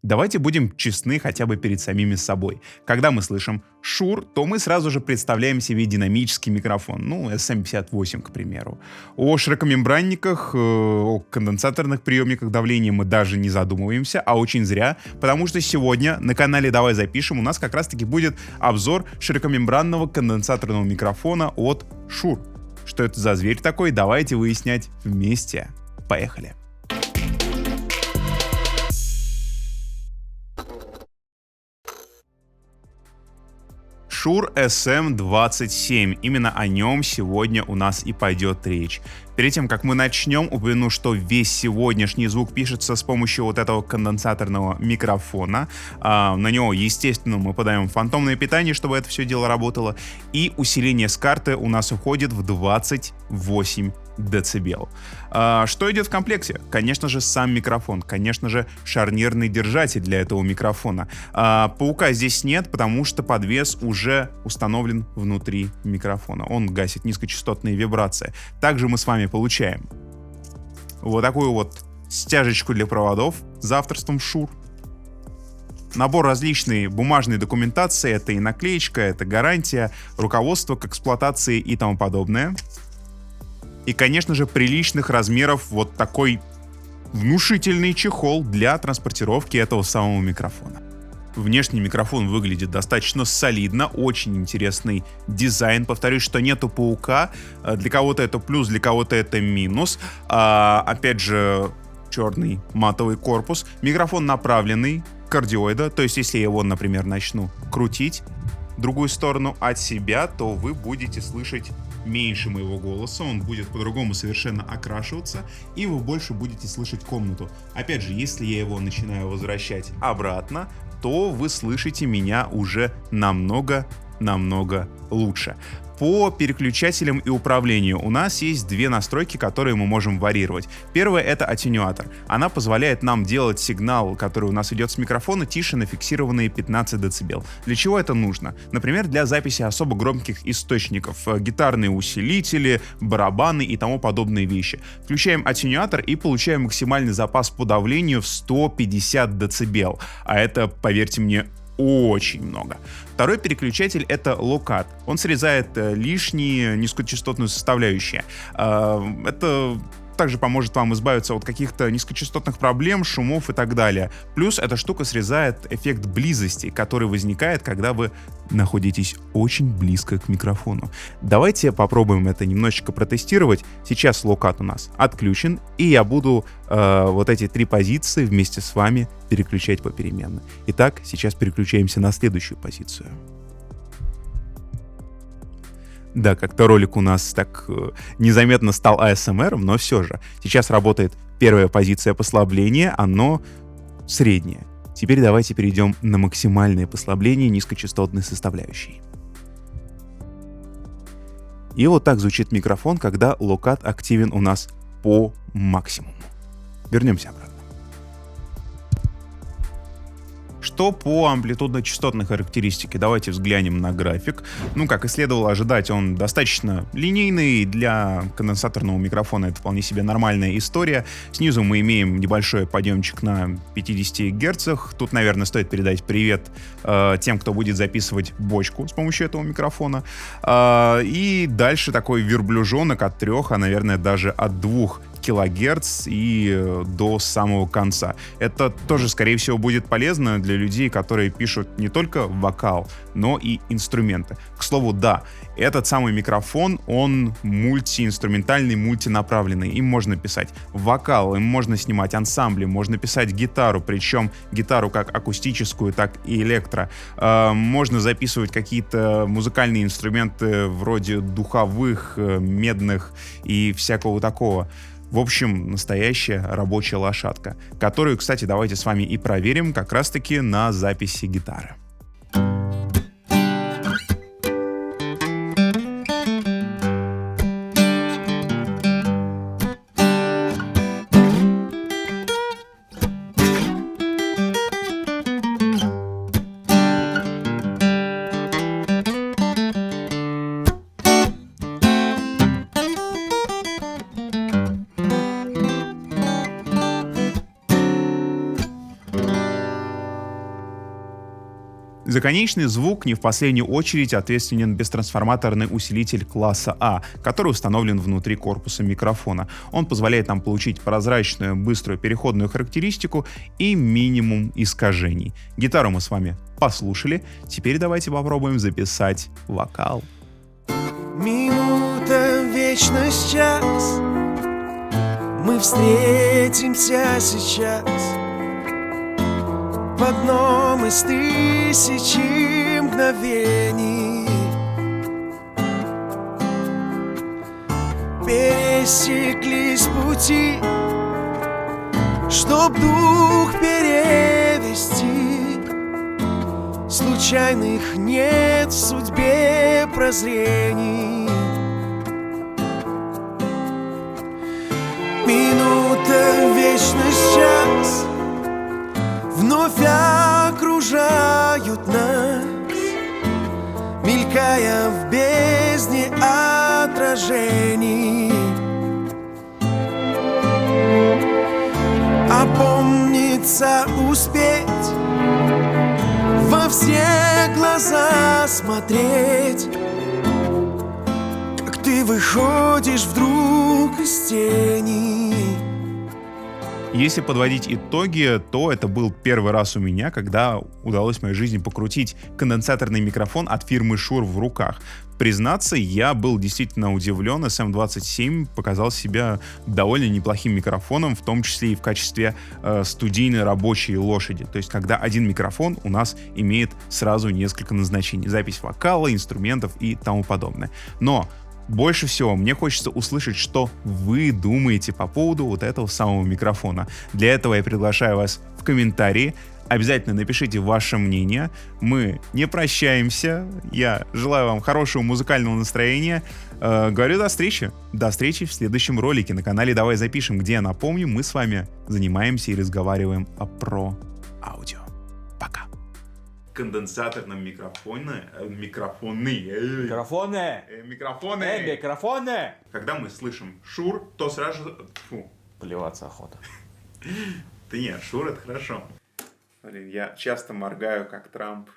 Давайте будем честны хотя бы перед самими собой. Когда мы слышим Shure, то мы сразу же представляем себе динамический микрофон, ну, SM58, к примеру. О широкомембранниках, о конденсаторных приемниках давления мы даже не задумываемся, а очень зря, потому что сегодня на канале «Давай запишем» у нас как раз-таки будет обзор широкомембранного конденсаторного микрофона от Shure. Что это за зверь такой, давайте выяснять вместе. Поехали! Shure SM27. Именно о нем сегодня у нас и пойдет речь. Перед тем, как мы начнем, упомяну, что весь сегодняшний звук пишется с помощью вот этого конденсаторного микрофона. На него, естественно, мы подаем фантомное питание, чтобы это все дело работало. И усиление с карты у нас уходит в 28 дБ. Что идет в комплекте? Конечно же, сам микрофон. Конечно же, шарнирный держатель для этого микрофона. Паука здесь нет, потому что подвес уже установлен внутри микрофона. Он гасит низкочастотные вибрации. Также мы с вами получаем вот такую вот стяжечку для проводов за авторством Shure. Набор различной бумажной документации. Это и наклеечка, это гарантия, руководство к эксплуатации и тому подобное. И, конечно же, приличных размеров вот такой внушительный чехол для транспортировки этого самого микрофона. Внешний микрофон выглядит достаточно солидно, очень интересный дизайн. Повторюсь, что нету паука. Для кого-то это плюс, для кого-то это минус. Опять же, черный матовый корпус. Микрофон направленный, кардиоида. То есть, если я его, например, начну крутить в другую сторону от себя, то вы будете слышать меньше моего голоса, он будет по-другому совершенно окрашиваться, и вы больше будете слышать комнату. Опять же, если я его начинаю возвращать обратно, то вы слышите меня уже намного лучше. По переключателям и управлению у нас есть две настройки, которые мы можем варьировать. Первая — это аттенюатор. Она позволяет нам делать сигнал, который у нас идет с микрофона, тише на фиксированные 15 дБ. Для чего это нужно? Например, для записи особо громких источников, гитарные усилители, барабаны и тому подобные вещи. Включаем аттенюатор и получаем максимальный запас по давлению в 150 дБ. А это, поверьте мне, очень много. Второй переключатель — это локат. Он срезает лишние низкочастотную составляющие. Это также поможет вам избавиться от каких-то низкочастотных проблем, шумов и так далее. Плюс эта штука срезает эффект близости, который возникает, когда вы находитесь очень близко к микрофону. Давайте попробуем это немножечко протестировать. Сейчас локат у нас отключен, и я буду вот эти три позиции вместе с вами переключать попеременно. Итак, сейчас переключаемся на следующую позицию. Да, как-то ролик у нас так незаметно стал ASMR, но все же. Сейчас работает первая позиция послабления, оно среднее. Теперь давайте перейдем на максимальное послабление низкочастотной составляющей. И вот так звучит микрофон, когда локат активен у нас по максимуму. Вернемся обратно. Что по амплитудно-частотной характеристике? Давайте взглянем на график. Ну, как и следовало ожидать, он достаточно линейный. Для конденсаторного микрофона это вполне себе нормальная история. Снизу мы имеем небольшой подъемчик на 50 Гц. Тут, наверное, стоит передать привет тем, кто будет записывать бочку с помощью этого микрофона. И дальше такой верблюжонок от 3, а, наверное, даже от 2 килогерц и до самого конца. Это тоже, скорее всего, будет полезно для людей, которые пишут не только вокал, но и инструменты. К слову, да, этот самый микрофон, он мультиинструментальный, мультинаправленный. Им можно писать вокал, им можно снимать ансамбли, можно писать гитару, причем гитару как акустическую, так и электро. Можно записывать какие-то музыкальные инструменты вроде духовых, медных и всякого такого. В общем, настоящая рабочая лошадка, которую, кстати, давайте с вами и проверим как раз-таки на записи гитары. За конечный звук не в последнюю очередь ответственен бестрансформаторный усилитель класса А, который установлен внутри корпуса микрофона. Он позволяет нам получить прозрачную, быструю переходную характеристику и минимум искажений. Гитару мы с вами послушали, теперь давайте попробуем записать вокал. Минута, вечность, час. Мы встретимся сейчас в одном из тысячи мгновений. Пересеклись пути, чтоб дух перевести. Случайных нет в судьбе прозрений. Минута, вечность, час вновь окружают нас, мелькая в бездне отражений. Опомниться успеть, во все глаза смотреть, как ты выходишь вдруг из тени. Если подводить итоги, то это был первый раз у меня, когда удалось в моей жизни покрутить конденсаторный микрофон от фирмы Shure в руках. Признаться, я был действительно удивлен. SM27 показал себя довольно неплохим микрофоном, в том числе и в качестве студийной рабочей лошади. То есть, когда один микрофон у нас имеет сразу несколько назначений. Запись вокала, инструментов и тому подобное. Но больше всего мне хочется услышать, что вы думаете по поводу вот этого самого микрофона. Для этого я приглашаю вас в комментарии. Обязательно напишите ваше мнение. Мы не прощаемся. Я желаю вам хорошего музыкального настроения. Говорю до встречи. До встречи в следующем ролике на канале «Давай запишем», где, я напомню, мы с вами занимаемся и разговариваем о про-аудио. Пока. Конденсаторном микрофоны. Когда мы слышим Shure, то сразу... Фу. Плеваться охота. Да нет, Shure — это хорошо. Блин, я часто моргаю, как Трамп.